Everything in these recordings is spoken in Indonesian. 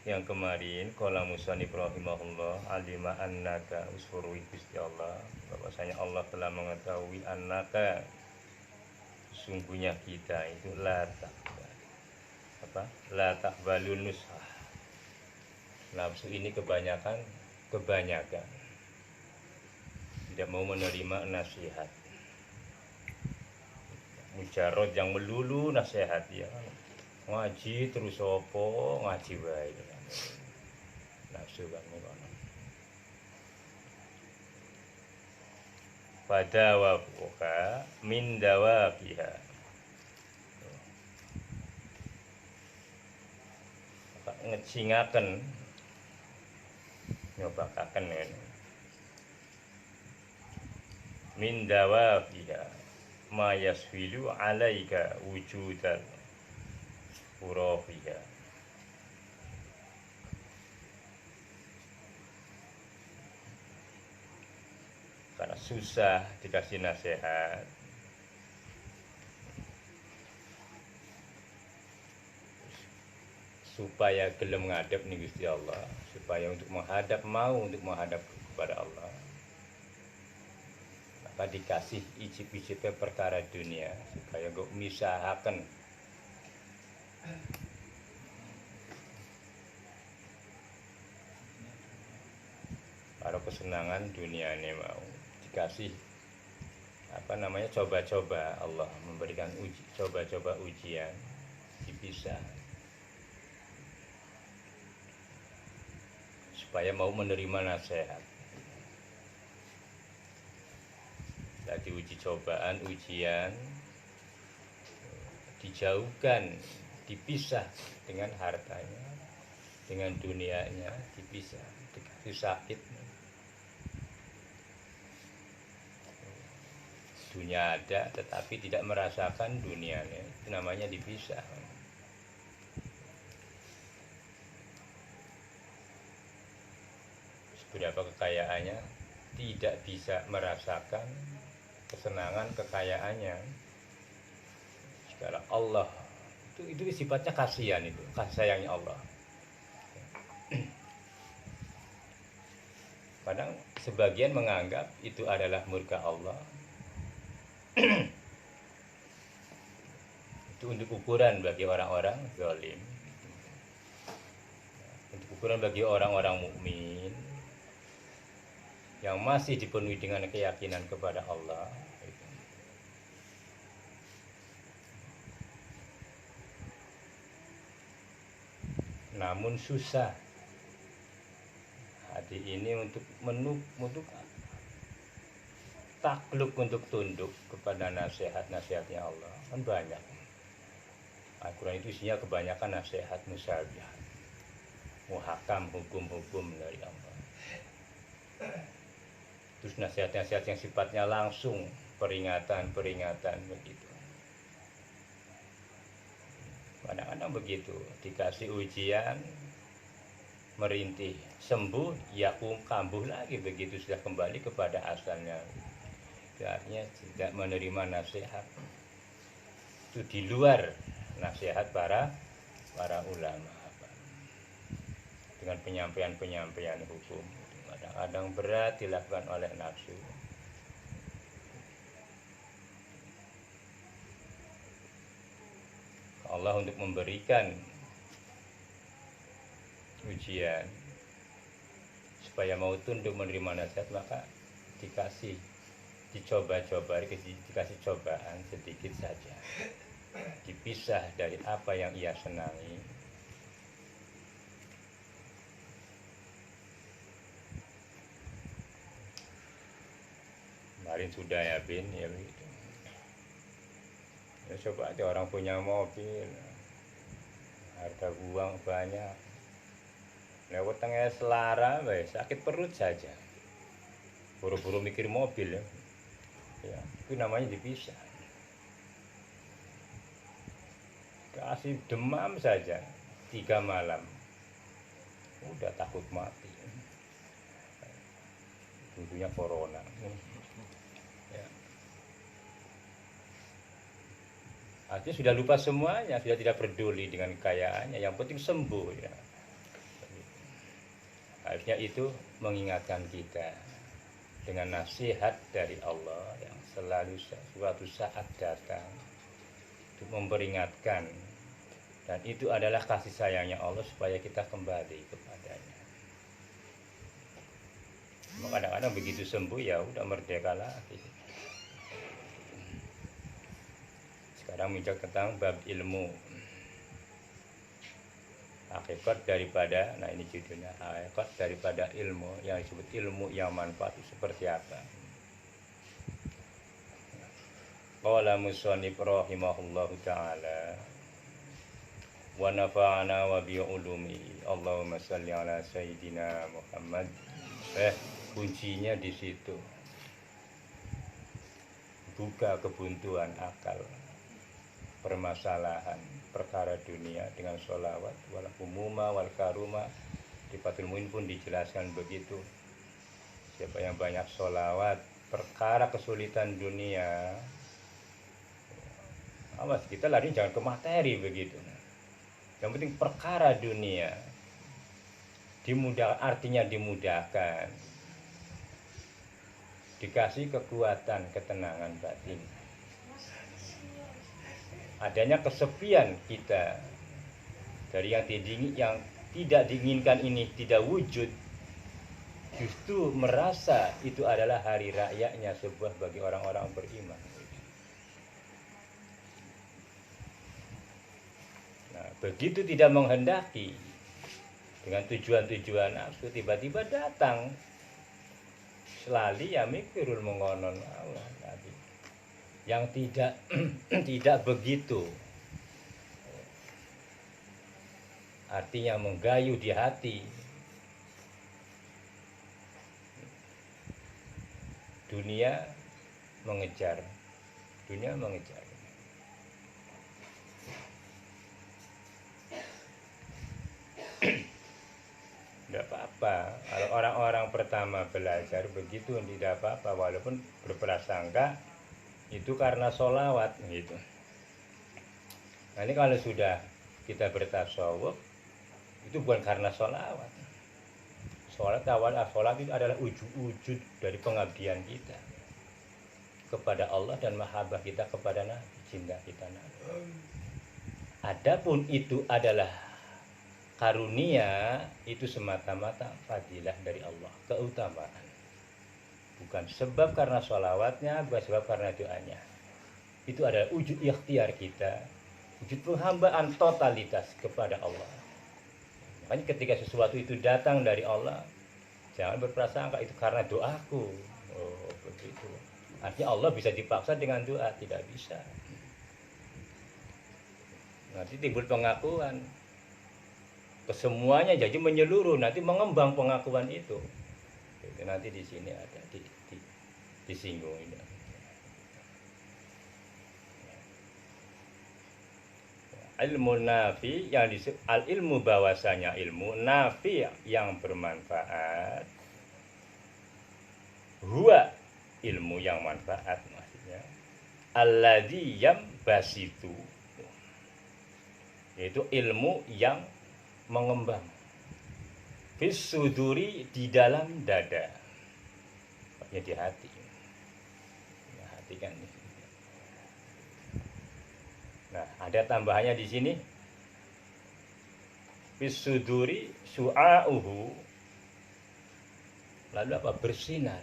yang kemarin qala musannif rahimahullah alima annaka usfurwi Gusti Allah, bahwasanya Allah telah mengetahui annaka sungguhnya kita itu la taqbalun nusah. Nafsu ini kebanyakan tidak mau menerima nasihat. Mujarrad yang melulu nasihat ya. Ngaji terus opo ngaji wae. Nafsu kan ngono. Pada wafuka min dawaqiha. Ngecingaken nyobakaken ngene. Min dawaqiha ma yasfilu alaika wujudan urafiha. Karena susah dikasih nasihat, supaya gelem ngadep nih Gusti Allah, supaya untuk menghadap kepada Allah, maka dikasih icip-icipnya perkara dunia supaya gak misahaken para kesenangan dunia ini, mau dikasih coba-coba. Allah memberikan coba-coba ujian, dipisah supaya mau menerima nasihat. Tadi uji cobaan, ujian, dijauhkan, dipisah dengan hartanya, dengan dunianya, dipisah, dikasih sakit. Dunia ada tetapi tidak merasakan dunianya, itu namanya dipisah. Seberapa kekayaannya tidak bisa merasakan kesenangan kekayaannya. Sekarang Allah itu sifatnya kasihan, itu kasih sayangnya Allah. Kadang sebagian menganggap itu adalah murka Allah. Itu untuk ukuran bagi orang-orang zalim, untuk ukuran bagi orang-orang mukmin yang masih dipenuhi dengan keyakinan kepada Allah. Namun susah hati ini untuk takluk, untuk tunduk kepada nasihatnya Allah. Kan banyak. Al-Quran itu isinya kebanyakan nasihat musyabih, muhakam, hukum-hukum dari Allah. Terus nasihat-nasihat yang sifatnya langsung, peringatan begitu. Kadang-kadang begitu, dikasih ujian, merintih, sembuh, ya kambuh lagi, begitu sudah kembali kepada asalnya. Artinya tidak menerima nasihat. Itu di luar nasihat para ulama. Dengan penyampaian hukum, kadang-kadang berat dilakukan oleh nafsu. Allah untuk memberikan ujian supaya mau tunduk menerima nasihat, maka dikasih cobaan sedikit saja, dipisah dari apa yang ia senangi. Kemarin sudah ya Bin, ya begitu. Ya coba aja orang punya mobil, harga uang banyak, lewat tengah selara, sakit perut saja, buru-buru mikir mobil ya. Ya, itu namanya dipisah. Kasih demam saja 3 malam, udah takut mati. Tentunya corona. Ya. Artinya sudah lupa semuanya, sudah tidak peduli dengan kekayaannya, yang penting sembuh ya. Artinya itu mengingatkan kita dengan nasihat dari Allah yang selalu suatu saat datang untuk memperingatkan, dan itu adalah kasih sayangnya Allah supaya kita kembali kepadanya. Kadang-kadang begitu sembuh ya udah merdeka lagi. Sekarang bincang tentang bab ilmu, hakikat daripada, nah ini judulnya, hakikat daripada ilmu, yang disebut ilmu yang manfaat itu seperti apa. Qala musannif rahimahullahu ta'ala wa nafa'ana wa bi ulumi. Allahumma shalli ala sayyidina Muhammad. Kuncinya di situ. Buka kebuntuan akal, permasalahan perkara dunia dengan sholawat wal umuma wal karuma. Di Fathul Muin pun dijelaskan begitu. Siapa yang banyak sholawat, perkara kesulitan dunia, awas kita lari jangan ke materi begitu. Yang penting perkara dunia dimudahkan, artinya dimudahkan, dikasih kekuatan, ketenangan batin. Adanya kesepian kita dari yang tidak diinginkan ini tidak wujud, justru merasa itu adalah hari rayanya sebuah bagi orang-orang beriman. Nah, begitu tidak menghendaki dengan tujuan-tujuan nafsu, tiba-tiba datang selali ya mikirul mengonon Allah tadi yang tidak tidak begitu, artinya menggayu di hati. Dunia mengejar. Tidak apa-apa kalau orang-orang pertama belajar begitu, tidak apa-apa, walaupun berprasangka itu karena sholawat gitu. Nah ini kalau sudah kita bertasawuf, itu bukan karena sholawat. Sholat itu adalah wujud dari pengabdian kita kepada Allah dan mahabbah kita kepada Nabi, cinta kita Nabi. Adapun itu adalah karunia, itu semata-mata fadilah dari Allah, keutamaan. Bukan sebab karena sholawatnya, bukan sebab karena doanya. Itu adalah wujud ikhtiar kita, wujud penghambaan totalitas kepada Allah. Makanya ketika sesuatu itu datang dari Allah, jangan berprasangka itu karena doaku. Oh begitu. Artinya Allah bisa dipaksa dengan doa, tidak bisa. Nanti timbul pengakuan kesemuanya, jadi menyeluruh, nanti mengembang pengakuan itu. Nanti di sini ada disinggung ini. Ilmu nafi yang disebut al ilmu, bahwasanya ilmu nafi yang bermanfaat, huwa ilmu yang manfaat, maksudnya alladzi yambasitu, yaitu ilmu yang mengembang, fis suduri, di dalam dada, maksudnya di hati. Nah, hati kan. Nah, ada tambahannya di sini. Fis suduri su'auhu. Lalu apa? Bersinar.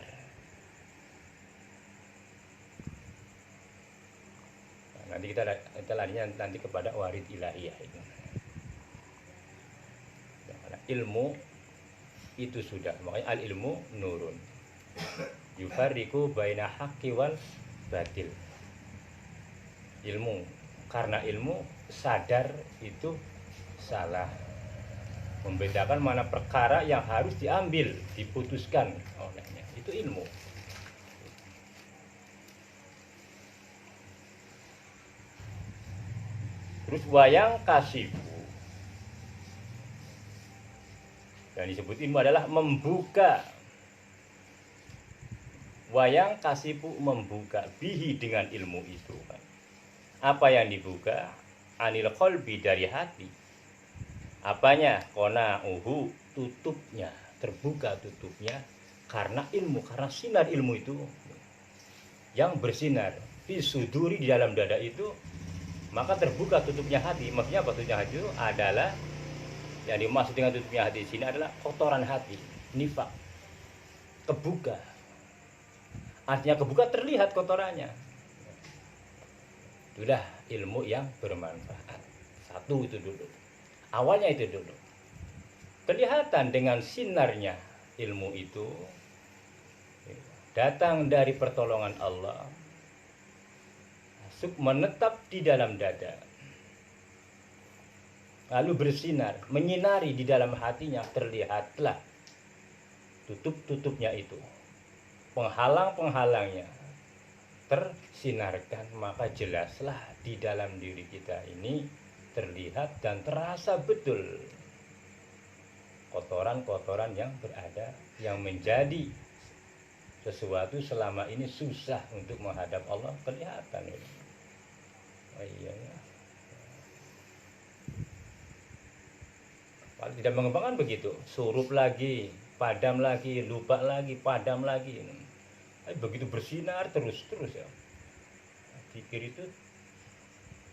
Nah, nanti kita larinya nanti kepada warid ilahiyah itu. Nah, ilmu itu sudah, makanya al ilmu nurun. Yufarriqu baina haqqi wal batil. Ilmu, karena ilmu sadar itu salah, membedakan mana perkara yang harus diambil, diputuskan olehnya, itu ilmu. Terus wayang kasifu, yang disebut ilmu adalah membuka. Wayang kasifu, membuka, bihi, dengan ilmu itu kan. Apa yang dibuka? Anil qalbi, dari hati. Apanya? Qana'uhu, tutupnya, terbuka tutupnya karena ilmu, karena sinar ilmu itu yang bersinar fi suduri, di dalam dada itu, maka terbuka tutupnya hati. Maksudnya apa tutupnya hati itu adalah, yang dimaksud dengan tutupnya hati di sini adalah kotoran hati, nifak, kebuka. Artinya kebuka, terlihat kotorannya. Itulah ilmu yang bermanfaat. Satu itu dulu. Awalnya itu dulu. Kelihatan dengan sinarnya ilmu itu datang dari pertolongan Allah, masuk menetap di dalam dada, lalu bersinar, menyinari di dalam hatinya, terlihatlah tutup-tutupnya itu, penghalang-penghalangnya tersinarkan, maka jelaslah di dalam diri kita ini terlihat dan terasa betul kotoran-kotoran yang berada, yang menjadi sesuatu selama ini susah untuk menghadap Allah, kelihatan. Oh iya ya. Kalau tidak mengembangkan begitu, surup lagi, padam lagi, lupa lagi, padam lagi. Begitu bersinar terus ya. Pikir itu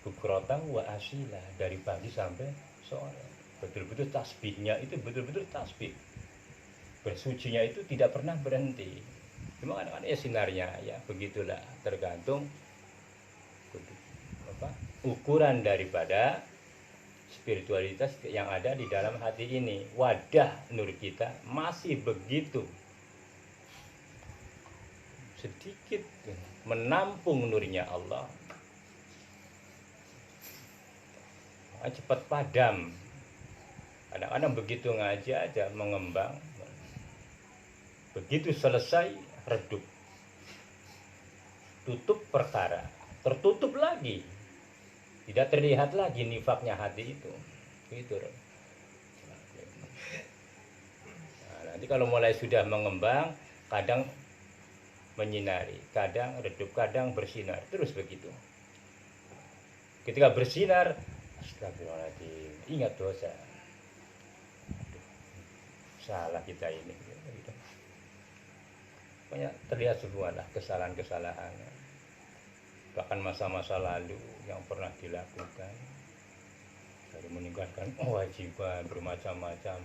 bukratan wa asila, dari pagi sampai sore. Betul-betul tasbihnya itu betul-betul tasbih. Bersucinya itu tidak pernah berhenti. Cuma kadang-kadang ya sinarnya ya begitulah, tergantung ukuran daripada spiritualitas yang ada di dalam hati ini. Wadah nur kita masih begitu sedikit menampung nurnya Allah, cepat padam. Kadang-kadang begitu ngaji aja mengembang, begitu selesai redup, tutup perkara, tertutup lagi, tidak terlihat lagi nifaknya hati itu. Gitu. Nah, nanti kalau mulai sudah mengembang, kadang menyinari, kadang redup, kadang bersinar, terus begitu. Ketika bersinar, astagfirullahaladzim, ingat dosa. Aduh, salah kita ini. Pokoknya terlihat semua lah kesalahan-kesalahan, bahkan masa-masa lalu yang pernah dilakukan, dari meninggalkan kewajiban bermacam-macam,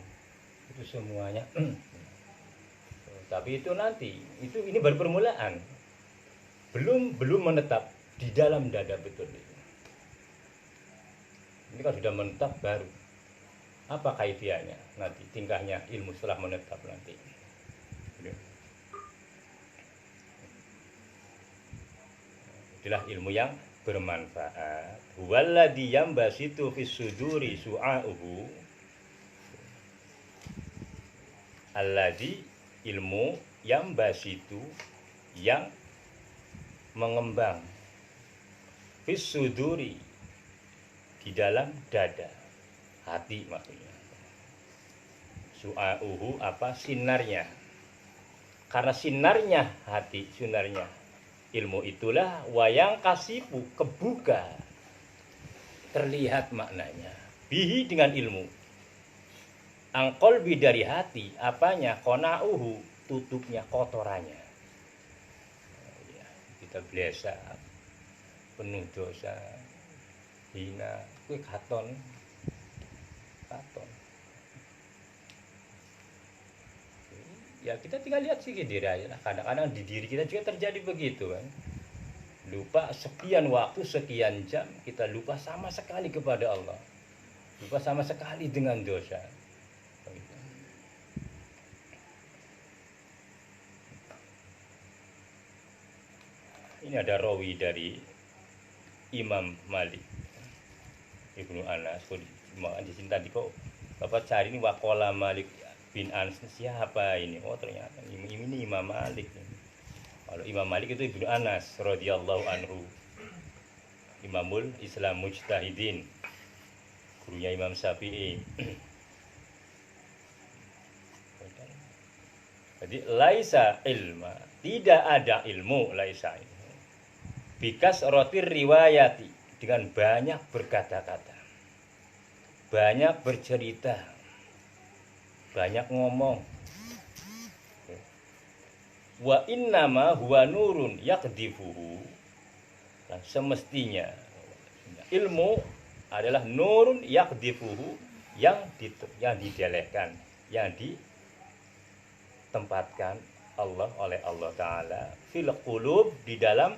itu semuanya. Tapi itu nanti, ini baru permulaan, belum menetap di dalam dada betul itu. Ini kan sudah menetap baru. Apa kaifiahnya nanti, tingkahnya ilmu setelah menetap nanti. Itulah ilmu yang bermanfaat. Walladzi yambasitu fis suduri su'a'uhu. Alladzi, ilmu yang basitu, yang mengembang, fis suduri, di dalam dada, hati maksudnya. Su'a'uhu, apa? Sinarnya. Karena sinarnya hati, sinarnya ilmu itulah wayang kasipu, kebuka, terlihat maknanya. Bihi, dengan ilmu. Angkolbi, dari hati, apanya? Qana'uhu, tutupnya, kotorannya. Ya, kita biasa penuh dosa, hina, katon. Ya kita tinggal lihat sih diri aja lah. Kadang-kadang di diri kita juga terjadi begitu kan. Lupa sekian waktu, sekian jam, kita lupa sama sekali kepada Allah. Lupa sama sekali dengan dosa. Ini ada rawi dari Imam Malik Ibnu Anas. Di sini tadi kok Bapak cari ini Waqala Malik bin Anas, siapa ini? Oh ternyata ini Imam Malik. Kalau Imam Malik itu Ibnu Anas radhiyallahu anhu, Imamul Islam Mujtahidin, gurunya Imam Syafi'i. Jadi laisa ilma, tidak ada ilmu, laisa ilmu. Bikas rotir riwayati, dengan banyak berkata-kata, banyak bercerita, banyak ngomong. Wa innama huwa nurun yaqdifuhu. Nah, semestinya ilmu adalah nurun yaqdifuhu, yang didelehkan, yang ditempatkan oleh Allah Ta'ala fil qulub, di dalam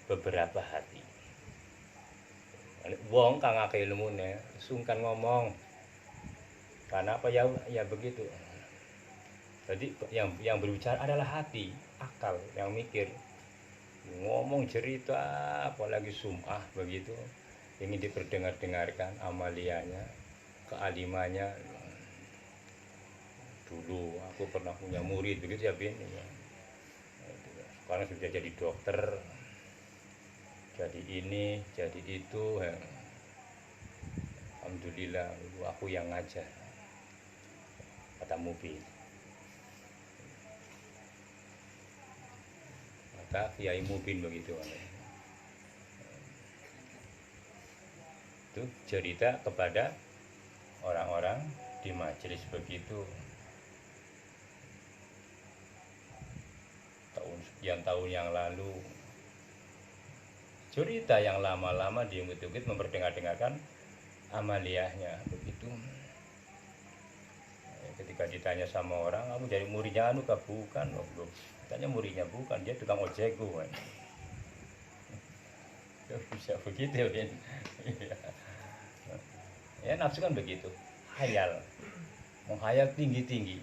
beberapa hati. Wong kang akeh ilmune sungkan ngomong. Karena apa ya begitu. Jadi yang berbicara adalah hati, akal yang mikir. Ngomong cerita apalagi sum'ah begitu, ingin diperdengar-dengarkan amalianya, kealimannya. Dulu aku pernah punya murid begitu ya Bin ya. Sekarang sudah jadi dokter, jadi ini, jadi itu ya. Alhamdulillah aku yang ngajar, kata Mubin. Maka Kiai Mubin begitu. Itu cerita kepada orang-orang di majelis begitu. Sekian tahun yang lalu, cerita yang lama-lama diungkit-ungkit memperdengar-dengarkan amaliyahnya begitu. Ketika ditanya sama orang, kamu jadi muridnya anu kah? Bukan loh, belum. Tanya muridnya bukan, dia tukang ojek kan. Bisa begitu ya. Ya nafsu kan begitu, hayal, menghayal tinggi-tinggi.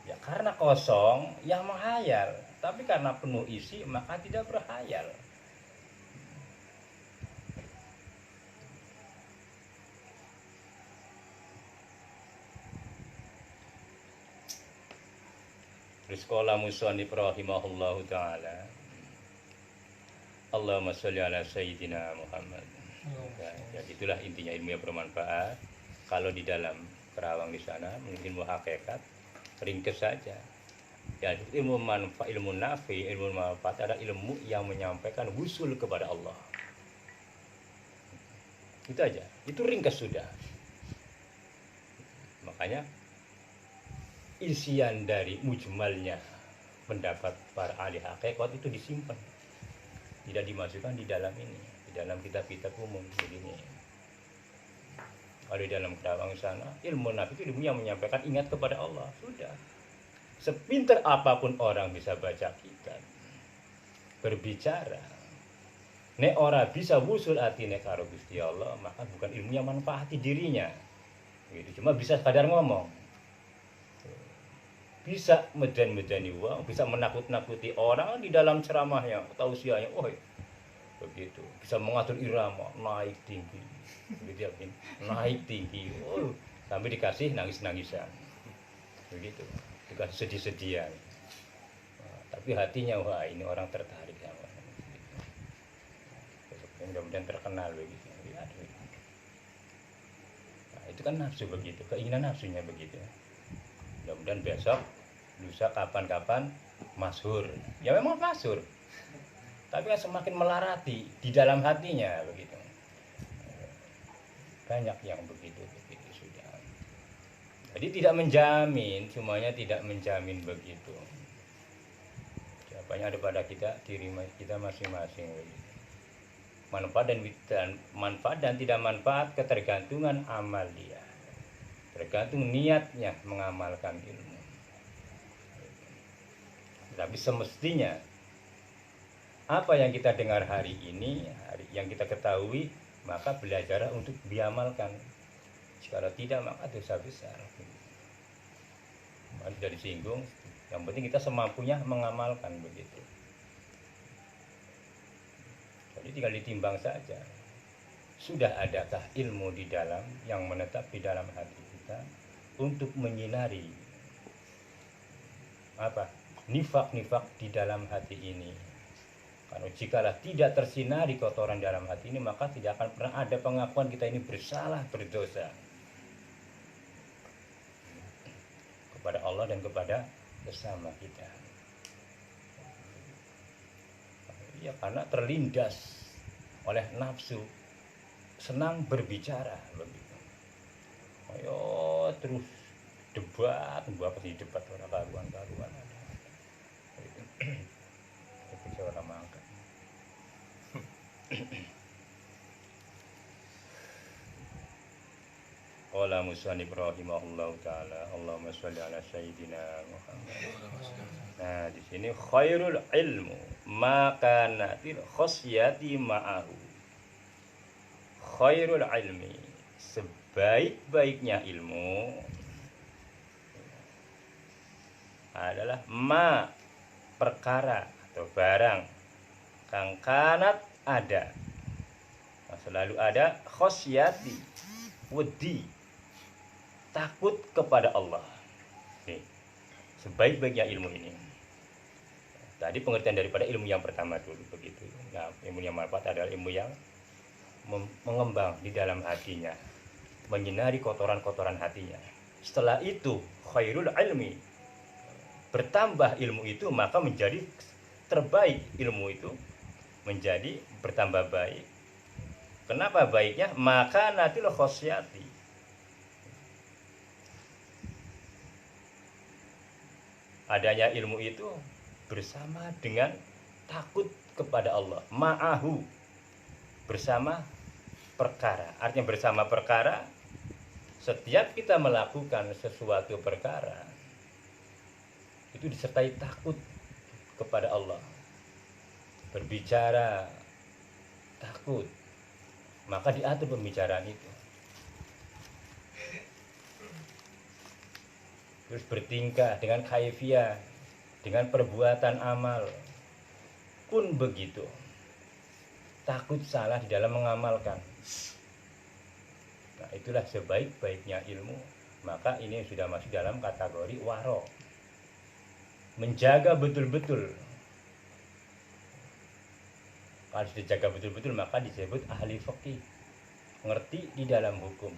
Ya karena kosong, ya menghayal. Tapi karena penuh isi, maka tidak berhayal. Terus qala musannif rahimahullahu ta'ala, Allahumma sholli ala sayyidina Muhammad. Ya, itulah intinya, ilmu yang bermanfaat. Kalau di dalam Kerawang di sana, ilmu hakikat ringkes saja. Ya, ilmu manfaat, ilmu nafi, ilmu manfaat adalah ilmu yang menyampaikan wusul kepada Allah. Itu aja, itu ringkas sudah. Makanya isian dari mujmalnya pendapat para ahli hakikat itu disimpan, tidak dimasukkan di dalam ini, di dalam kitab-kitab umum begini. Kalau di dalam Kerawang sana, ilmu nafi itu ilmu yang menyampaikan ingat kepada Allah. Sudah. Sepintar apapun orang bisa baca kitab, berbicara, nek ora bisa wusul atine karo Gusti Allah, maka bukan ilmu yang manfaati dirinya. Gitu. Cuma bisa sekadar ngomong. Bisa medan-medani uang, bisa menakut-nakuti orang di dalam ceramahnya, tausiahnya, begitu. Bisa mengatur irama, naik tinggi, begitu ya, naik tinggi, sampai dikasih nangis-nangisan, begitu, dikasih sedih-sedihan. Tapi hatinya, wah ini orang tertarik sama, gitu. Mudah-mudahan terkenal begitu. Nah, itu kan nafsu begitu, keinginan nafsunya begitu. Mudah-mudahan besok, lusa, kapan-kapan masyhur. Ya memang masyhur. Tapi kan semakin melarati di dalam hatinya begitu. Banyak yang begitu sudah. Jadi tidak menjamin, semuanya tidak menjamin begitu. Jawabannya ada pada kita, diri kita masing-masing begitu. Manfaat dan tidak manfaat ketergantungan amal dia. Tergantung niatnya mengamalkan ilmu. Tapi semestinya apa yang kita dengar hari ini, yang kita ketahui, maka belajar untuk diamalkan. Kalau tidak, maka dosa besar. Sudah disinggung, yang penting kita semampunya mengamalkan begitu. Jadi tinggal ditimbang saja. Sudah adakah ilmu di dalam yang menetap di dalam hati kita untuk menyinari nifak-nifak di dalam hati ini. Kalau jikalau tidak tersinari kotoran dalam hati ini, maka tidak akan pernah ada pengakuan kita ini bersalah, berdosa kepada Allah dan kepada sesama kita. Ya karena terlindas oleh nafsu, senang berbicara begitu. Ayo terus debat, apa sih debat orang karuan ada. Itu seorang mangkat. Qala musannif rahimahullahu taala, Allahumma shalli ala sayyidina Muhammad. Nah, di sini khairul ilmu maka natil khosyati ma'ahu. Khairul ilmi, sebaik-baiknya ilmu adalah ma, perkara atau barang kang kanat ada, nah, selalu ada khosyati, wedi, takut kepada Allah. Nih, sebaik-baiknya ilmu ini. Tadi pengertian daripada ilmu yang pertama dulu begitu. Nah, ilmu yang manfaat adalah ilmu yang mengembang di dalam hatinya, menyinari kotoran-kotoran hatinya. Setelah itu khairul ilmi, bertambah ilmu itu maka menjadi terbaik, ilmu itu menjadi bertambah baik. Kenapa baiknya? Maka natil khosyati, adanya ilmu itu bersama dengan takut kepada Allah. Ma'ahu, bersama perkara. Artinya bersama perkara, setiap kita melakukan sesuatu perkara itu disertai takut kepada Allah. Berbicara takut, maka diatur pembicaraan itu. Terus bertingkah dengan kaifiah, dengan perbuatan amal pun begitu. Takut salah di dalam mengamalkan. Nah, itulah sebaik-baiknya ilmu. Maka ini sudah masuk dalam kategori waro. Menjaga betul-betul. Kalau sudah dijaga betul-betul maka disebut ahli fikih. Mengerti di dalam hukum.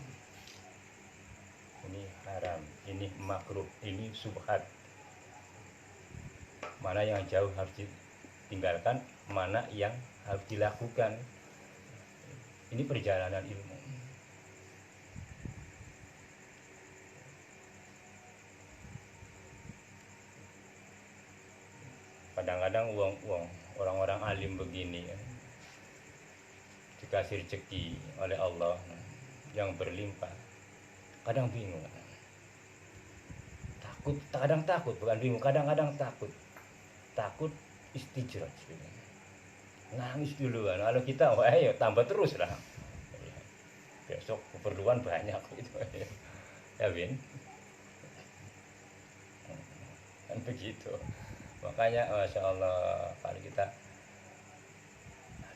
Ini haram, ini makruh, ini subhat. Mana yang jauh harus ditinggalkan, mana yang harus dilakukan. Ini perjalanan ilmu. Kadang-kadang orang-orang alim begini ya, dikasih rezeki oleh Allah yang berlimpah, kadang bingung, takut, bukan bingung, kadang-kadang takut istijraj, nangis duluan. Kalau kita, wah ya tambah terus lah, besok keperluan banyak gitu ya Bin, kan begitu. Makanya Masya Allah, kalau kita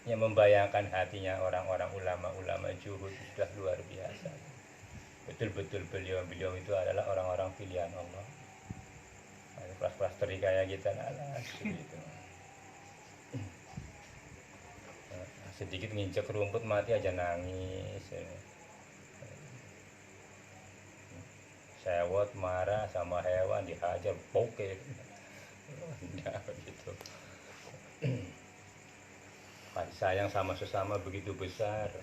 hanya membayangkan hatinya orang-orang ulama juhud sudah luar biasa. Betul-betul beliau itu adalah orang-orang pilihan Allah. Kelas-kelas teri kayak kita gitu. Sedikit nginjek rumput mati aja nangis. Sewot marah sama hewan dihajar poke. Nah, begitu. Kasih sayang sama sesama begitu besar.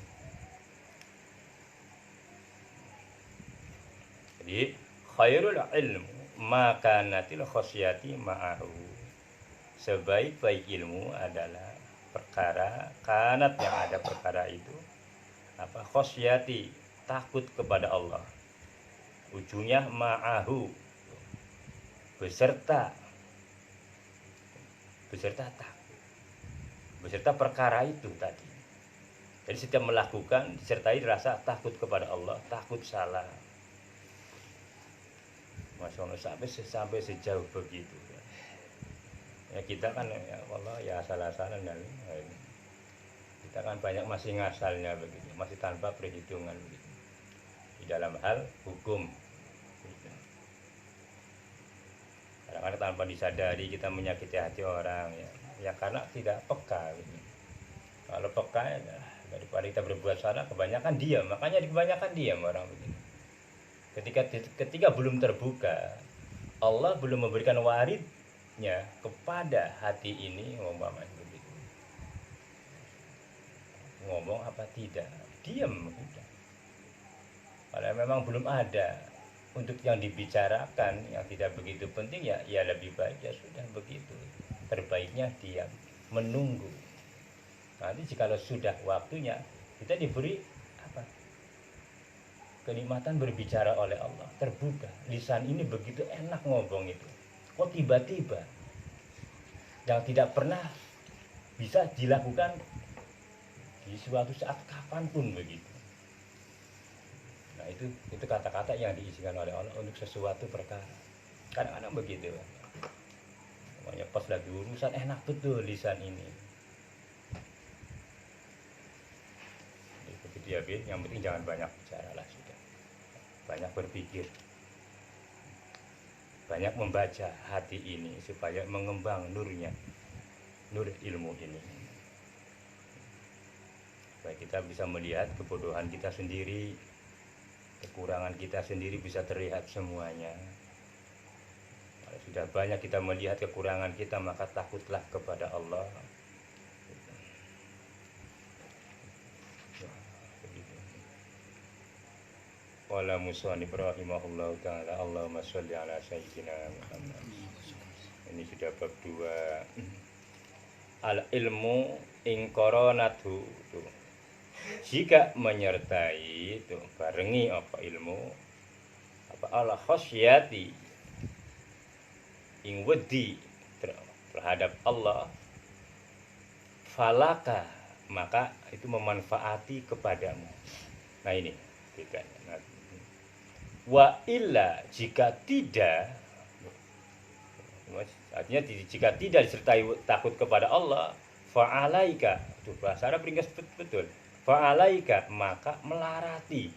Jadi khairul ilmu maka natil khosyati ma'ahu, sebaik-baik ilmu adalah perkara kanat yang ada perkara itu apa, khosyati, takut kepada Allah, ujungnya ma'ahu, beserta takut, beserta perkara itu tadi. Jadi setiap melakukan disertai rasa takut kepada Allah, takut salah. Masya Allah, sampai sejauh begitu ya. Kita kan ya Allah ya salah-salah, kita kan banyak masih ngasalnya begitu, masih tanpa perhitungan begitu di dalam hal hukum begitu. Kadang-kadang tanpa disadari kita menyakiti hati orang ya karena tidak peka gitu. Kalau peka ya, daripada kita berbuat salah kebanyakan diam, makanya kebanyakan diam orang begitu. Ketika belum terbuka, Allah belum memberikan waridnya kepada hati ini, umpamanya begitu. ngomong apa tidak, diam udah. Kalau memang belum ada untuk yang dibicarakan yang tidak begitu penting, ya lebih baik ya sudah begitu, terbaiknya diam, menunggu. Nanti jikalau sudah waktunya, kita diberi apa, kenikmatan berbicara oleh Allah, terbuka. Lisan ini begitu enak ngomong itu, kok tiba-tiba yang tidak pernah bisa dilakukan di suatu saat kapanpun begitu. Nah itu kata-kata yang diisikan oleh Allah untuk sesuatu perkara. Kadang-kadang begitu. Pokoknya pas lagi urusan enak betul lisan ini. Begitu ya Bin, yang penting jangan banyak bicara lah sudah. Banyak berpikir. Banyak membaca hati ini supaya mengembang nurnya. Nur ilmu ini. Supaya kita bisa melihat kebodohan kita sendiri, kekurangan kita sendiri bisa terlihat semuanya. Kalau sudah banyak kita melihat kekurangan kita, maka takutlah kepada Allah. Qala musannif rahimahullah ta'ala, Allahumma sholli ala sayyidina Muhammad. Ini sudah bab 2. Al ilmu ing koronatu, jika menyertai itu barengi apa ilmu, apa ala khosyati ing wedi terhadap Allah, falaka maka itu memanfaati kepadamu. Nah ini bedanya. Wa illa jika tidak, artinya jika tidak disertai takut kepada Allah, fa'alaika, itu bahasa Arab ringkas betul, fa'alaika maka melarati.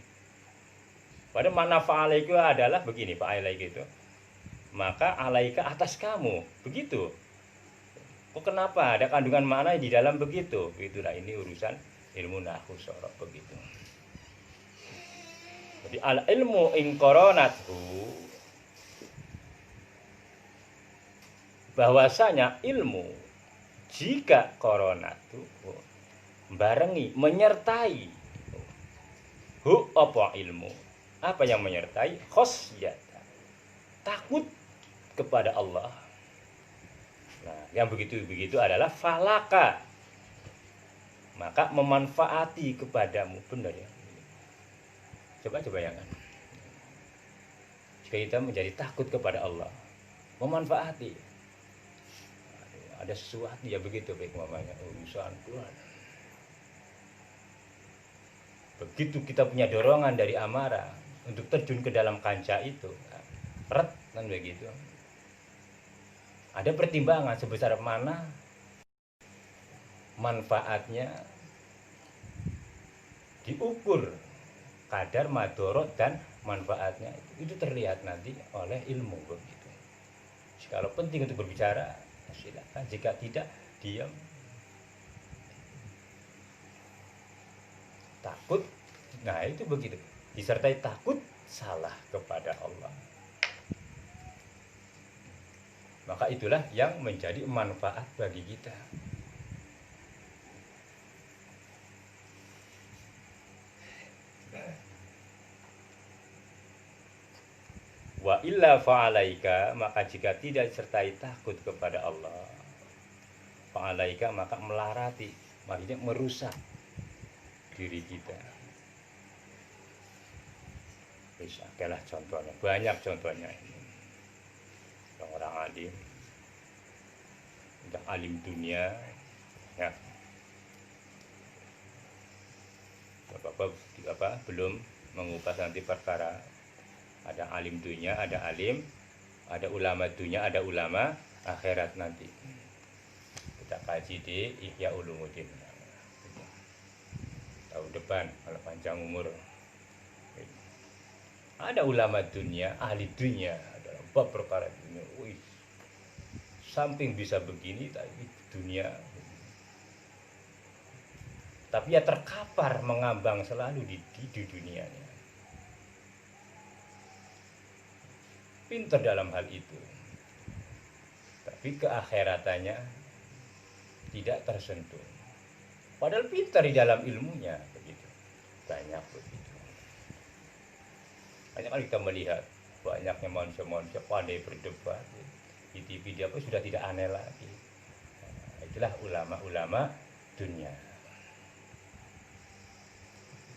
Pada makna fa'alaika adalah begini, fa'alaika itu maka alaika atas kamu, begitu. Kok kenapa ada kandungan makna di dalam begitu? Itulah ini urusan ilmu nahwu sorok begitu. Jadi al ilmu ing koronathu, bahwasanya ilmu jika koronatu barengi menyertai hu apa ilmu, apa yang menyertai khosyata, takut kepada Allah. Nah, yang begitu adalah falaka, maka memanfaati kepadamu. Benar ya? Coba bayangkan, jika kita menjadi takut kepada Allah, memanfaati, ada sesuatu ya begitu, baik mamanya urusan Tuhan. Begitu kita punya dorongan dari amarah untuk terjun ke dalam kancah itu, ret kan begitu. Ada pertimbangan sebesar mana manfaatnya, diukur kadar madorot dan manfaatnya itu terlihat nanti oleh ilmu begitu. Kalau penting untuk berbicara, silakan. Jika tidak, diam. Takut, nah itu begitu. Disertai takut salah kepada Allah. Maka itulah yang menjadi manfaat bagi kita. Wa illa fa'alaika, maka jika tidak disertai takut kepada Allah, fa'alaika maka melarati, maksudnya merusak diri kita. Bisa, adalah contohnya, banyak contohnya ini. Orang alim, udah alim dunia, ya, apa belum mengupas nanti perkara. Ada alim dunia, ada alim, ada ulama dunia, ada ulama akhirat nanti. Kita kaji di Ihya Ulumuddin tahun depan kalau panjang umur. Ada ulama dunia, ahli dunia dalam bab perkara dunia. Wih, samping bisa begini, tapi dunia. Tapi ya terkapar mengambang selalu di dunianya. Pintar dalam hal itu, tapi keakhiratannya tidak tersentuh. Padahal pintar di dalam ilmunya begitu. Banyak begitu. Hanya kan kita melihat banyaknya manusia-manusia pandai berdebat di TV dia pun sudah tidak aneh lagi. Nah, itulah ulama-ulama dunia.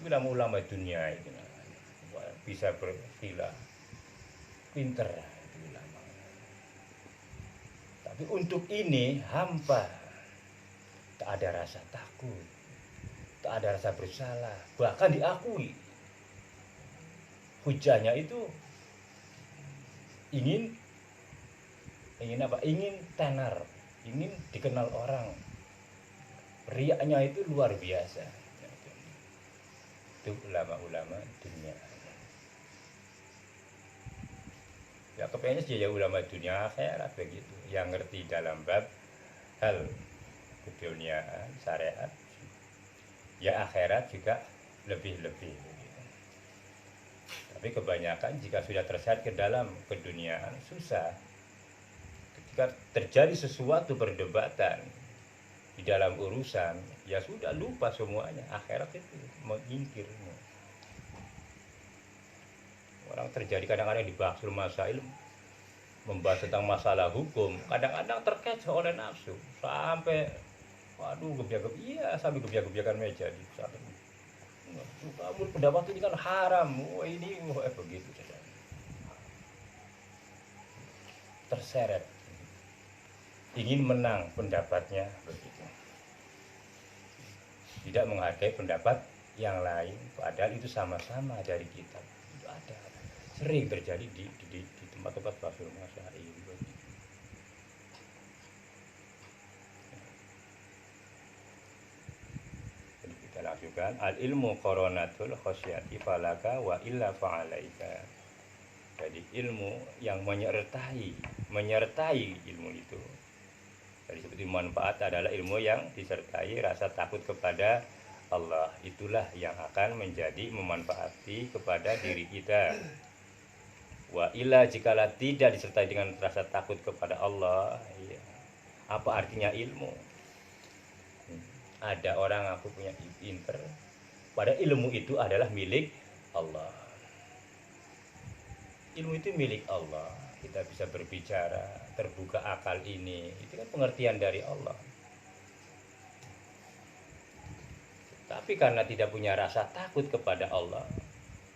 Ulama-ulama dunia itu bisa berkilah pinter itu ulama. Tapi untuk ini hampa, tak ada rasa takut, tak ada rasa bersalah, bahkan diakui. Hujahnya itu ingin apa? Ingin tenar, ingin dikenal orang. Riaknya itu luar biasa. Itu ulama-ulama dunia. Ya kepengennya sih ya ulama dunia akhirat begitu, yang ngerti dalam bab hal keduniaan, syariat, ya akhirat juga lebih-lebih begitu. Tapi kebanyakan jika sudah terseret ke dalam keduniaan susah. Ketika terjadi sesuatu perdebatan di dalam urusan, ya sudah lupa semuanya, akhirat itu menyingkir. Orang terjadi kadang-kadang dibahas masail, membahas tentang masalah hukum, kadang-kadang terkecoh oleh nafsu sampai waduh gebiak-gebiak, iya sampai gebiak-gebiakan meja di saat itu. Kamu pendapat ini kan haram, wah ini begitu saja. Terseret, ingin menang pendapatnya begitu. Tidak menghargai pendapat yang lain, padahal itu sama-sama dari kitab. Itu ada, sering terjadi di tempat-tempat bahsul masail. Jadi kita langsungkan al ilmu qoronatul khosyati falaka wa illa fa'alaika. Jadi ilmu yang menyertai ilmu itu. Jadi seperti manfaat adalah ilmu yang disertai rasa takut kepada Allah. Itulah yang akan menjadi memanfaati kepada diri kita. Wa illa jikalau tidak disertai dengan rasa takut kepada Allah, ya, apa artinya ilmu? Ada orang aku punya pinter, padahal ilmu itu adalah milik Allah. Ilmu itu milik Allah. Kita bisa berbicara, terbuka akal ini, itu kan pengertian dari Allah. Tapi karena tidak punya rasa takut kepada Allah,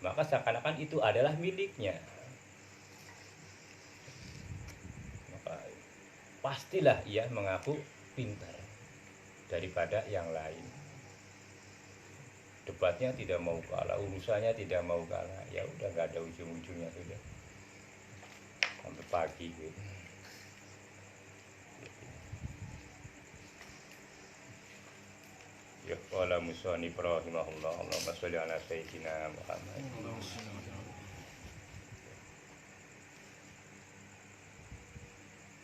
maka seakan-akan itu adalah miliknya. Maka pastilah ia mengaku pintar daripada yang lain. Debatnya tidak mau kalah, urusannya tidak mau kalah, ya udah nggak ada ujung-ujungnya sudah. Sampai pagi gitu. Ya qala musannif rahimahullah, Allahumma sholli ala sayyidina Muhammad.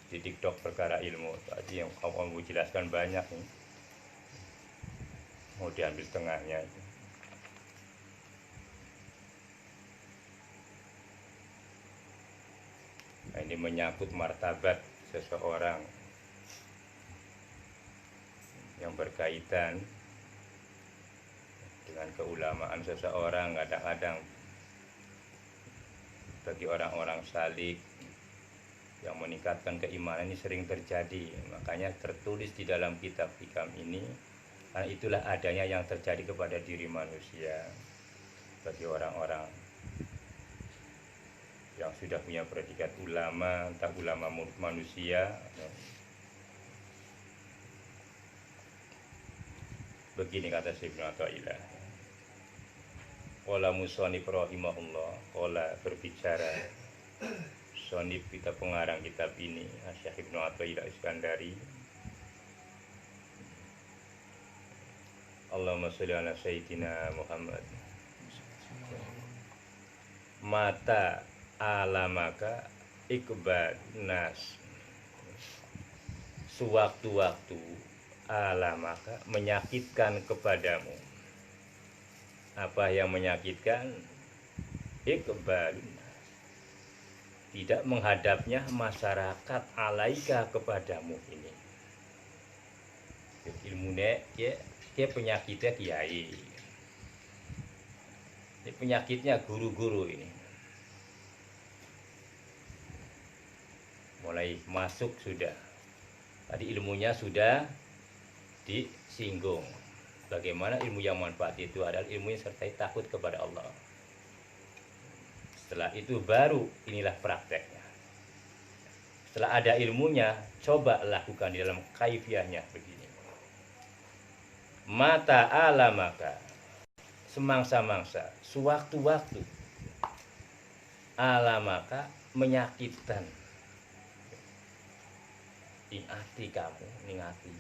Di TikTok perkara ilmu tadi yang kamu jelaskan banyak nih. Mau diambil tengahnya. Nah, ini menyangkut martabat seseorang yang berkaitan dengan keulamaan seseorang. Kadang-kadang bagi orang-orang salik yang meningkatkan keimanan ini sering terjadi. Makanya tertulis di dalam kitab hikam ini, karena itulah adanya yang terjadi kepada diri manusia. Bagi orang-orang yang sudah punya predikat ulama, entah ulama manusia, begini kata Syekh Ibnu Athaillah. Qala musannif rahimahullah, qala berbicara sonif kita pengarang kitab ini, Syekh Ibnu Athaillah Iskandari. Allahumma sholli ala sayyidina Muhammad. Mata alamaka ikbad nas. Sewaktu-waktu alamaka menyakitkan kepadamu. Apa yang menyakitkan? Ikbal, tidak menghadapnya masyarakat alaika kepadamu ini. Ilmu ya Dia penyakitnya kiai. Ini penyakitnya guru-guru ini. Mulai masuk sudah. Tadi ilmunya sudah disinggung. Bagaimana ilmu yang manfaat itu adalah ilmu yang sertai takut kepada Allah. Setelah itu baru inilah prakteknya. Setelah ada ilmunya, coba lakukan di dalam kaifiahnya begini. Mata alamaka, semangsa-mangsa, sewaktu-waktu alamaka menyakitkan ing ati kamu, ning ati.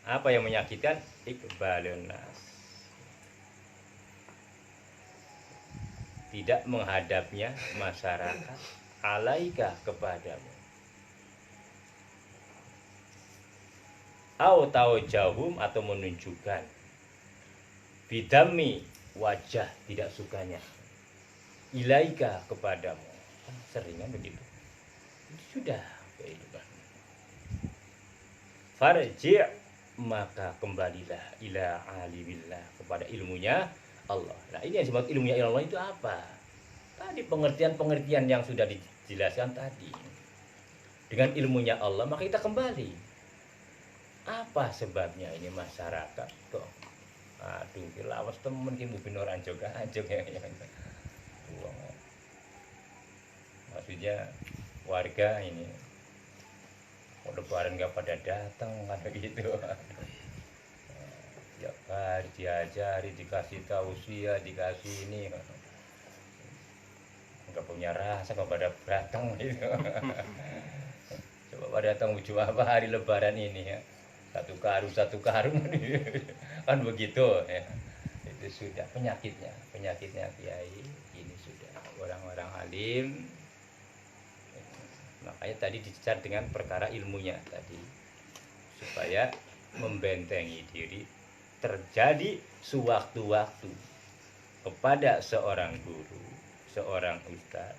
Apa yang menyakitkan? Iqbalun nas. Tidak menghadapnya masyarakat alaika kepadamu. Atau jauhum atau menunjukkan bidami wajah tidak sukanya ilaika kepadamu. Seringan begitu. Sudah kehidupan. Farji' maka kembalilah ila alimillah kepada ilmunya Allah. Nah, ini yang disebut ilmunya Allah itu apa? Tadi pengertian-pengertian yang sudah dijelaskan tadi. Dengan ilmunya Allah maka kita kembali. Apa sebabnya ini masyarakat kok? Aduh, lawas temen ki mungkin orang anjog ya. Maksudnya warga ini lebaran nggak pada datang kan gitu. Ya hari diajari, dikasih tausiah, dikasih ini nggak punya rasa nggak pada datang gitu. Coba pada datang ujung apa hari lebaran ini ya. Satu karung kan begitu ya. Itu sudah penyakitnya kiai ini sudah orang-orang alim. Makanya tadi dicecar dengan perkara ilmunya tadi supaya membentengi diri terjadi sewaktu-waktu kepada seorang guru, seorang ustaz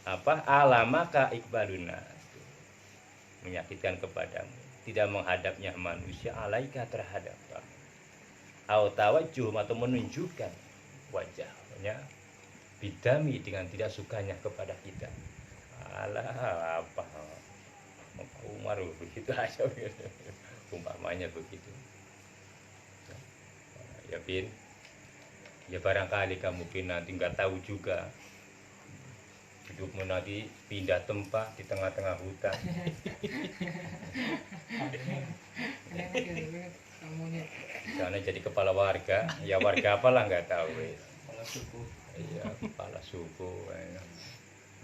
apa alamaka iqbaluna menyakitkan kepadamu, tidak menghadapnya manusia alaika terhadap kamu. Au tawajjuh atau menunjukkan wajahnya bidami dengan tidak sukanya kepada kita. Alah apa? Umar begitu aja umpamanya begitu. Ya Bin, ya barangkali kamu Bin nanti nggak tahu juga hidupmu nanti pindah tempat di tengah-tengah hutan. Sana jadi kepala warga, ya warga apalah nggak tahu. Kepala suku. Iya, kepala suku.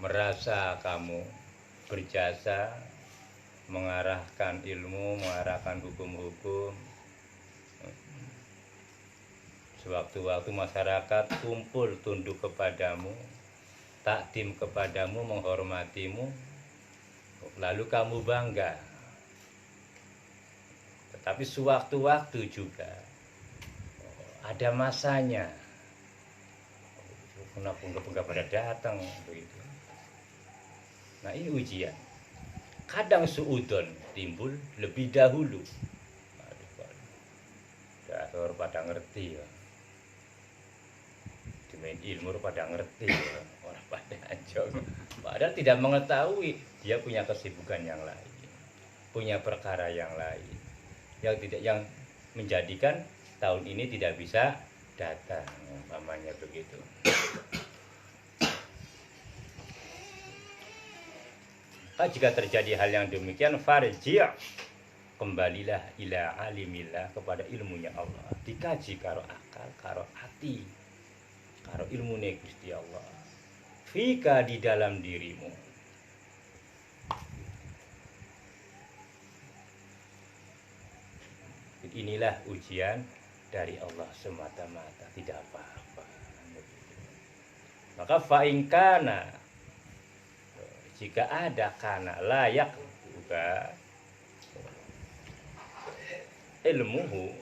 Merasa kamu berjasa mengarahkan ilmu, mengarahkan hukum-hukum. Sewaktu-waktu masyarakat kumpul tunduk kepadamu, takdim kepadamu, menghormatimu, lalu kamu bangga. Tetapi sewaktu-waktu juga ada masanya. Kenapa enggak pada datang begitu? Nah ini ujian. Kadang suudon timbul lebih dahulu. Aduh, pada ngerti ya. Main ilmu pada ngerti ya. Orang pada anjong padahal tidak mengetahui dia punya kesibukan yang lain, punya perkara yang lain yang menjadikan tahun ini tidak bisa datang umpamanya begitu. Jika terjadi hal yang demikian farji' kembalilah ila alimillah kepada ilmunya Allah, dikaji karo akal karo hati karo ilmune Gusti Allah fika di dalam dirimu. Inilah ujian dari Allah semata-mata, tidak apa-apa. Maka fa'ingkana jika ada kana layak juga ilmuhu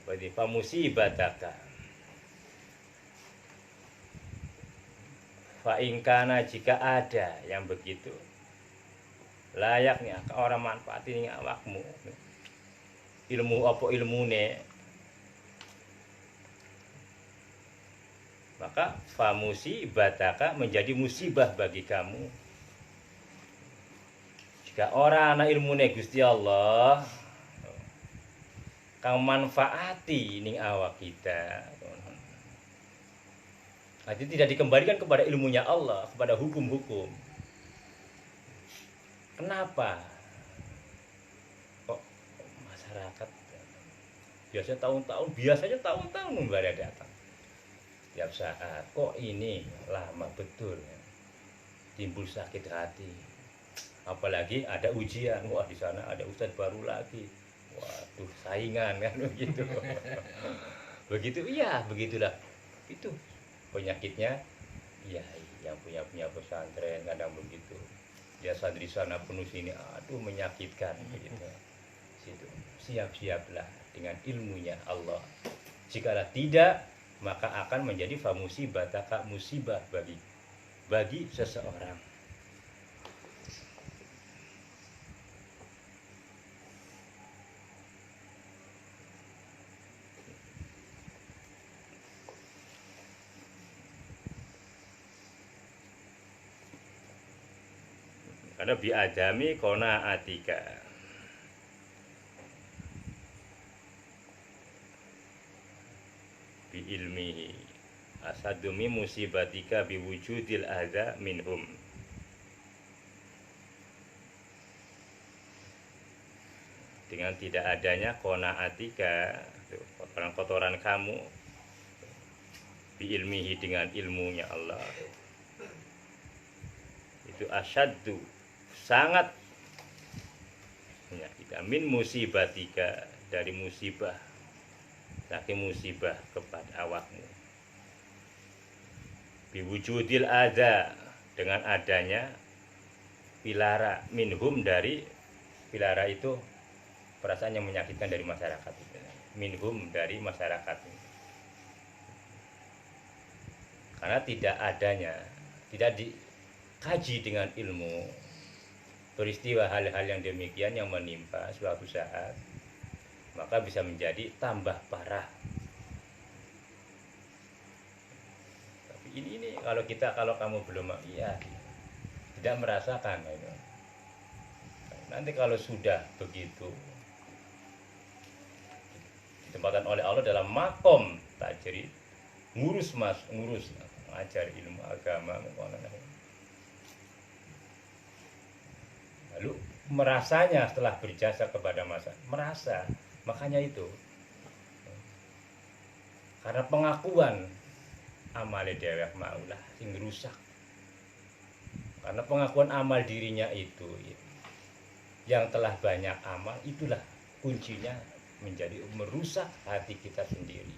pamusibataka Fa'ingkana jika ada yang begitu layaknya orang manfaati ning awakmu ilmu apa ilmune, maka famusibataka menjadi musibah bagi kamu. Jika orang ana ilmune Gusti Allah kang manfaati ning awak kita, jadi tidak dikembalikan kepada ilmunya Allah, kepada hukum-hukum. Kenapa? Kok masyarakat biasanya tahun-tahun membara datang. Tiap saat, kok ini lama betul ya. Timbul sakit hati. Apalagi ada ujian, wah di sana ada ustadz baru lagi. Waduh, saingan kan begitu. Begitu, iya, begitulah. Itu penyakitnya, iya, yang punya pesantren kadang begitu. Ya santri sana penuh sini, aduh menyakitkan begitu. Situ siap-siaplah dengan ilmunya Allah. Jikalau tidak, maka akan menjadi famusibataka musibah bagi seseorang. Karena biadami kona atika, bi ilmihi asadumi musibatika bi wujudil adza minhum. Dengan tidak adanya kona atika, kotoran-kotoran kamu, bi ilmihi dengan ilmunya Allah, itu asyaddu sangat menyakitkan min musibatika dari musibah, saking musibah kepada awakmu, biwujudil adza dengan adanya pilara, minhum dari pilara itu perasaan yang menyakitkan dari masyarakat, minhum dari masyarakat, karena tidak adanya, tidak dikaji dengan ilmu peristiwa hal-hal yang demikian yang menimpa suatu saat, maka bisa menjadi tambah parah. Tapi ini kalau kamu belum tidak merasakan itu. Nanti kalau sudah begitu ditempatkan oleh Allah dalam makom tajrid, ngurus ngajar ilmu agama, lalu merasanya setelah berjasa kepada merasa, makanya itu karena pengakuan amale dewek maulah sing rusak, karena pengakuan amal dirinya itu yang telah banyak amal, itulah kuncinya menjadi merusak hati kita sendiri.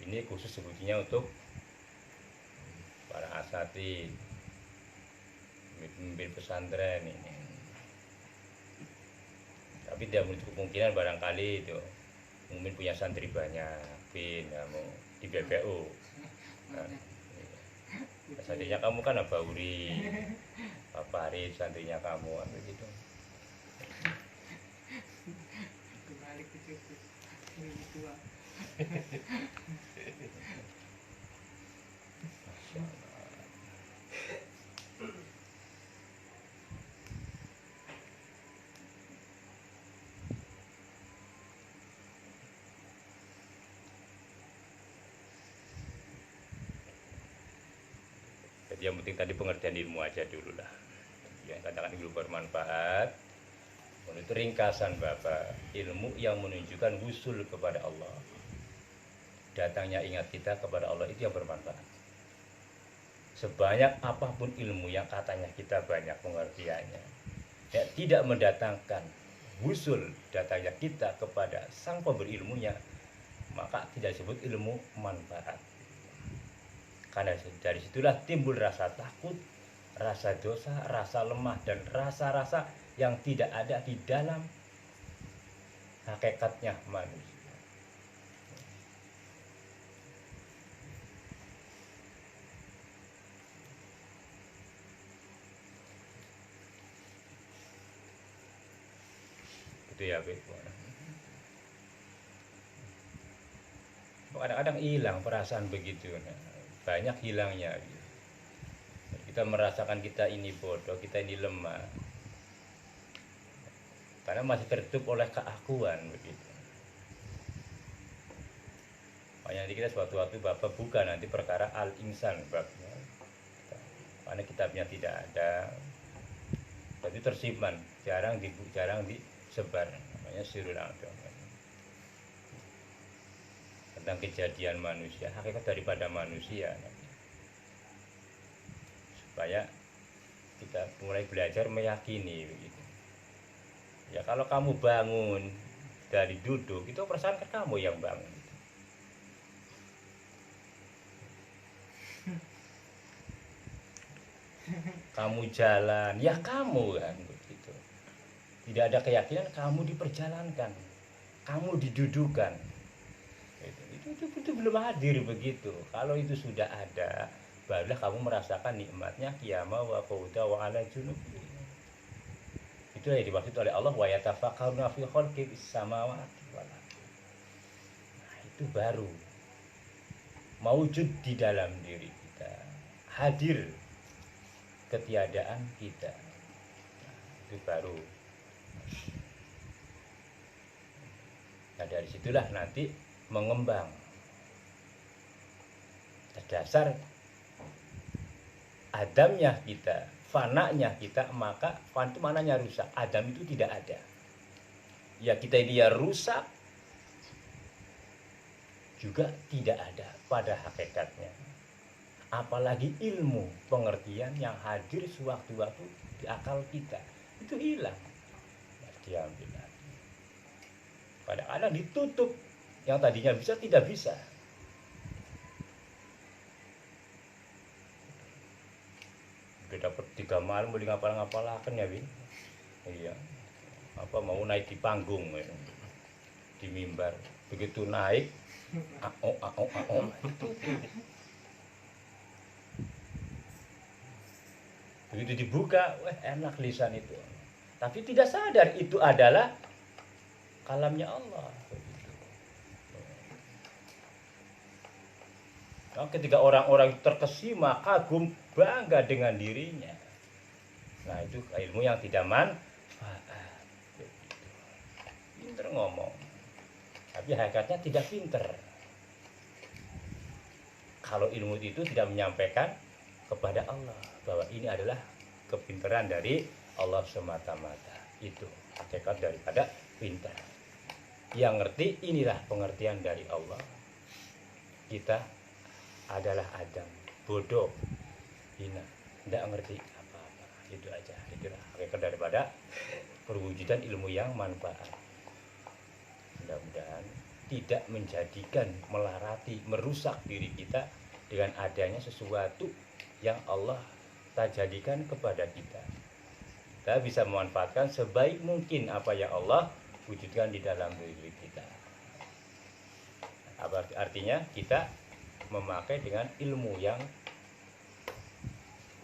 Ini khusus sebetulnya untuk para asatidz, pemimpin pesantren ini. Tapi tidak menutup kemungkinan barangkali itu mungkin punya santri banyak, kamu di BPU. Nah, santrinya kamu kan Abah Uri, Pak Farid, santrinya kamu kan begitu. Kebalik itu tua. Jadi yang penting tadi pengertian ilmu aja dulu lah. Yang katakan ilmu bermanfaat, menurut ringkasan Bapak, ilmu yang menunjukkan wusul kepada Allah. Datangnya ingat kita kepada Allah itu yang bermanfaat. Sebanyak apapun ilmu yang katanya kita banyak pengertiannya, ya, tidak mendatangkan wusul datangnya kita kepada sang pemberi ilmunya, maka tidak disebut ilmu manfaat. Karena dari situlah timbul rasa takut, rasa dosa, rasa lemah, dan rasa-rasa yang tidak ada di dalam hakikatnya manusia. Itu ya, Beb. Kadang-kadang hilang perasaan begitu. Nah, banyak hilangnya. Kita merasakan kita ini bodoh, kita ini lemah. Karena masih tertutup oleh keakuan begitu. Makanya nanti kita suatu waktu Bapak buka nanti perkara al-insan babnya. Karena kitabnya tidak ada. Tapi tersimpan, jarang disebar. Namanya Sirul A'dham. Tentang kejadian manusia, hakikat daripada manusia. Supaya kita mulai belajar meyakini begitu. Ya kalau kamu bangun dari duduk, itu perasaan kan kamu yang bangun. Kamu jalan, ya kamu kan begitu. Tidak ada keyakinan kamu diperjalankan, kamu didudukan. Itu belum hadir begitu. Kalau itu sudah ada, barulah kamu merasakan nikmatnya qiyama wa qu'uda wa ala junub. Itulah yang dimaksud oleh Allah wa yatafakkaruna fi khalqis samawati wal ardi. Nah, itu baru mewujud di dalam diri kita, hadir ketiadaan kita. Nah, itu baru. Nah, dari situlah nanti mengembang dasar adamnya kita, fananya kita, maka fan itu mananya rusak, adam itu tidak ada. Ya kita ini ya rusak juga tidak ada pada hakikatnya. Apalagi ilmu pengertian yang hadir sewaktu-waktu di akal kita itu hilang, diambil lagi. Kadang-kadang ditutup, yang tadinya bisa tidak bisa. Udah dapat 3 malam boleh ngapal-ngapalakan ya, Bin. Iya. Apa mau naik di panggung ya. Di mimbar. Begitu naik begitu dibuka, wah enak lisan itu. Tapi tidak sadar itu adalah kalamnya Allah. Nah, ketika orang-orang terkesima, kagum, bangga dengan dirinya. Nah, itu ilmu yang tidak manfaat. Pinter ngomong, tapi hakikatnya tidak pinter. Kalau ilmu itu tidak menyampaikan kepada Allah bahwa ini adalah kepinteran dari Allah semata-mata. Itu hakikat daripada pintar. Yang ngerti inilah pengertian dari Allah. Kita adalah Adam, bodoh, hina, tidak ngerti apa-apa. Itu aja. Itulah hakikat daripada perwujudan ilmu yang manfaat. Mudah-mudahan tidak menjadikan, melarati, merusak diri kita dengan adanya sesuatu yang Allah tak jadikan kepada kita. Kita bisa memanfaatkan sebaik mungkin apa yang Allah wujudkan di dalam diri kita. Apa artinya? Kita memakai dengan ilmu yang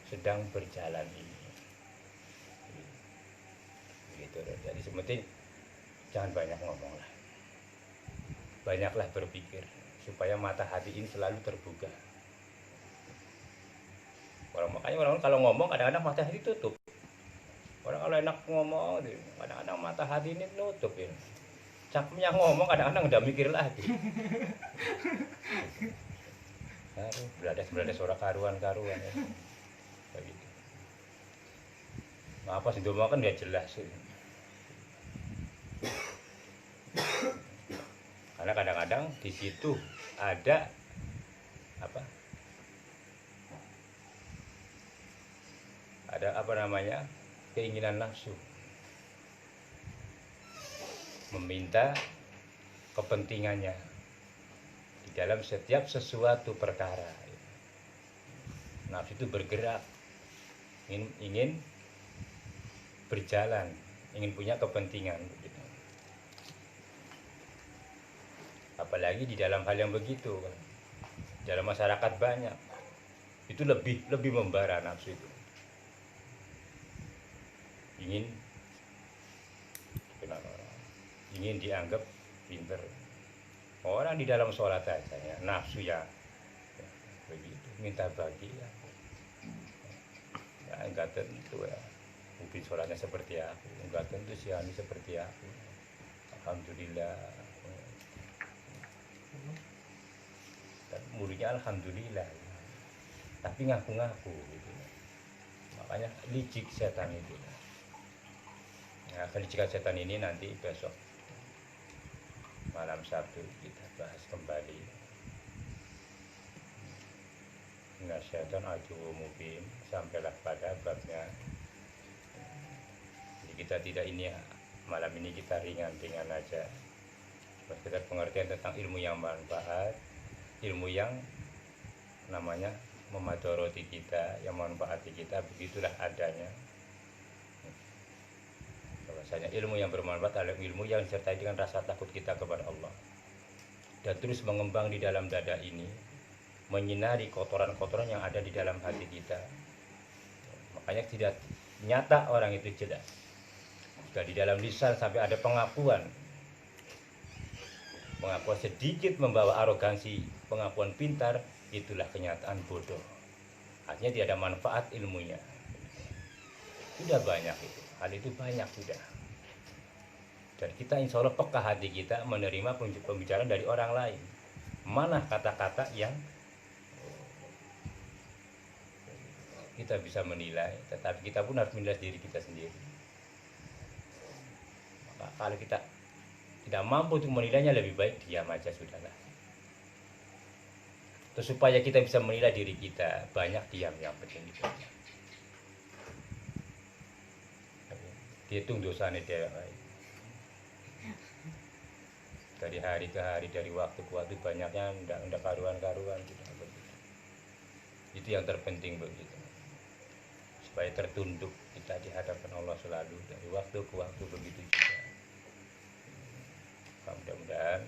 sedang berjalan ini. Begitu. Jadi sementing jangan banyak ngomong lah. Banyaklah berpikir supaya mata hati ini selalu terbuka. Makanya orang kalau ngomong kadang-kadang mata hati tutup. Orang kalau enak ngomong, kadang-kadang mata hati ini nutup ya. Cakepnya ngomong kadang-kadang udah mikir lagi. Belades suara karuan-karuan ya. Begitu. Nah, apa sih ngomong kan dia jelas. Karena kadang-kadang di situ ada apa? Ada apa namanya? Keinginan nafsu. Meminta kepentingannya di dalam setiap sesuatu perkara. Nafsu itu bergerak, ingin berjalan, ingin punya kepentingan. Apalagi di dalam hal yang begitu, dalam masyarakat banyak, itu lebih membara nafsu itu. Ingin kenal orang, ingin dianggap pinter. Orang di dalam sholat aja ya, nafsu ya, begitu, minta bagian. Ya enggak tentu ya, mungkin sholatnya seperti aku, enggak tentu si Ani seperti aku. Alhamdulillah. Dan mulutnya alhamdulillah. Tapi ngaku-ngaku gitu. Makanya licik setan itu. Nah, kelicikan setan ini nanti besok malam Sabtu kita bahas kembali. Nah, setan aduh mungkin sampailah pada babnya. Jadi kita tidak ini ya, malam ini kita ringan-ringan aja. Sekedar pengertian tentang ilmu yang bermanfaat, ilmu yang namanya memadoroti kita, yang memanfaati kita, begitulah adanya. Bahwasanya ilmu yang bermanfaat adalah ilmu yang disertai dengan rasa takut kita kepada Allah dan terus mengembang di dalam dada ini, menyinari kotoran-kotoran yang ada di dalam hati kita. Makanya tidak nyata orang itu jelas. Jika di dalam lisan sampai ada pengakuan sedikit membawa arogansi, pengakuan pintar, itulah kenyataan bodoh. Artinya tidak ada manfaat ilmunya. Sudah banyak itu. Hal itu banyak sudah. Dan kita insya Allah peka hati kita menerima pembicaraan dari orang lain. Mana kata-kata yang kita bisa menilai, tetapi kita pun harus menilai diri kita sendiri. Maka kalau kita tidak mampu untuk menilainya, lebih baik diam aja sudahlah. Terus supaya kita bisa menilai diri kita, banyak diam yang penting itu. Hitung dosanya dia dari hari ke hari, dari waktu ke waktu, banyaknya ndak karuan-karuan gitu. Itu yang terpenting begitu, supaya tertunduk kita di hadapan Allah selalu dari waktu ke waktu, begitu juga. Mudah-mudahan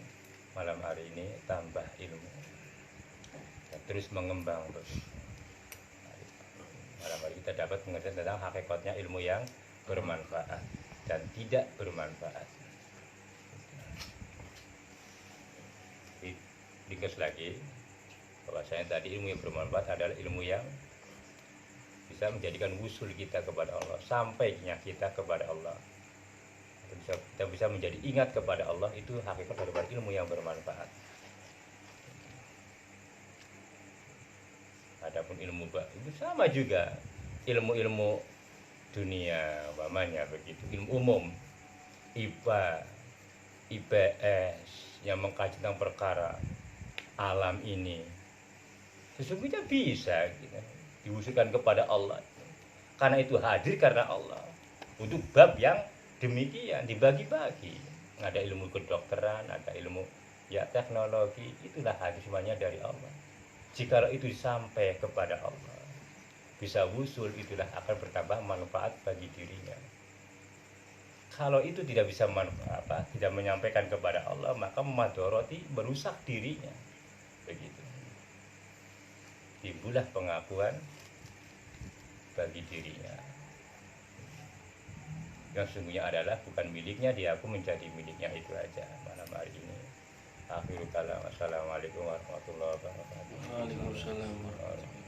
malam hari ini tambah ilmu dan terus mengembang begitu. Malam hari kita dapat mengerti tentang hakikatnya ilmu yang bermanfaat dan tidak bermanfaat. Ringkas lagi bahwasanya tadi ilmu yang bermanfaat adalah ilmu yang bisa menjadikan wusul kita kepada Allah, sampainya kita kepada Allah. Kita bisa menjadi ingat kepada Allah, itu hakikat daripada ilmu yang bermanfaat. Adapun ilmu itu sama juga, ilmu-ilmu dunia umpamanya begitu, ilmu umum, IPA, IPS yang mengkaji tentang perkara alam ini, sesungguhnya bisa gitu, diwusulkan kepada Allah, karena itu hadir karena Allah. Untuk bab yang demikian dibagi-bagi, ada ilmu kedokteran, ada ilmu ya teknologi, itulah hadir semuanya dari Allah. Jika itu sampai kepada Allah, bisa wusul, itulah akan bertambah manfaat bagi dirinya. Kalau itu tidak bisa manfaat, tidak menyampaikan kepada Allah, maka memadoroti, merusak dirinya. Begitu. Timbullah pengakuan bagi dirinya yang sungguhnya adalah bukan miliknya, dia aku menjadi miliknya. Itu aja malam hari ini. Akhirul kalam. Assalamualaikum warahmatullahi wabarakatuh. Waalaikumsalam warahmatullahi wabarakatuh.